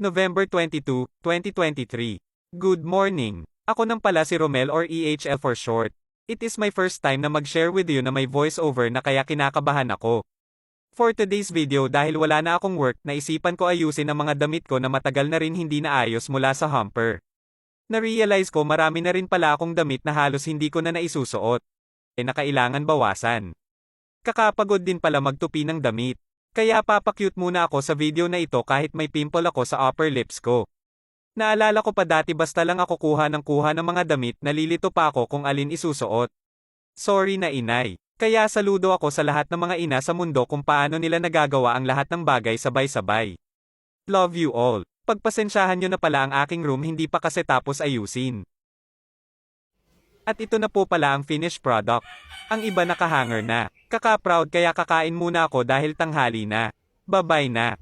November 22, 2023. Good morning. Ako nang pala si Romel or EHL for short. It is my first time na mag-share with you na may voiceover na kaya kinakabahan ako. For today's video dahil wala na akong work, naisipan ko ayusin ang mga damit ko na matagal na rin hindi naayos mula sa hamper. Na-realize ko marami na rin pala akong damit na halos hindi ko na naisusuot. Na kailangan bawasan. Kakapagod din pala magtupi ng damit. Kaya papakyut muna ako sa video na ito kahit may pimple ako sa upper lips ko. Naalala ko pa dati basta lang ako kuha ng mga damit, nalilito pa ako kung alin isusuot. Sorry na inay. Kaya saludo ako sa lahat ng mga ina sa mundo kung paano nila nagagawa ang lahat ng bagay sabay-sabay. Love you all. Pagpasensyahan nyo na pala ang aking room hindi pa kasi tapos ayusin. At ito na po pala ang finished product. Ang iba nakahanger na. Kaka-proud kaya kakain muna ako dahil tanghali na. Bye-bye na.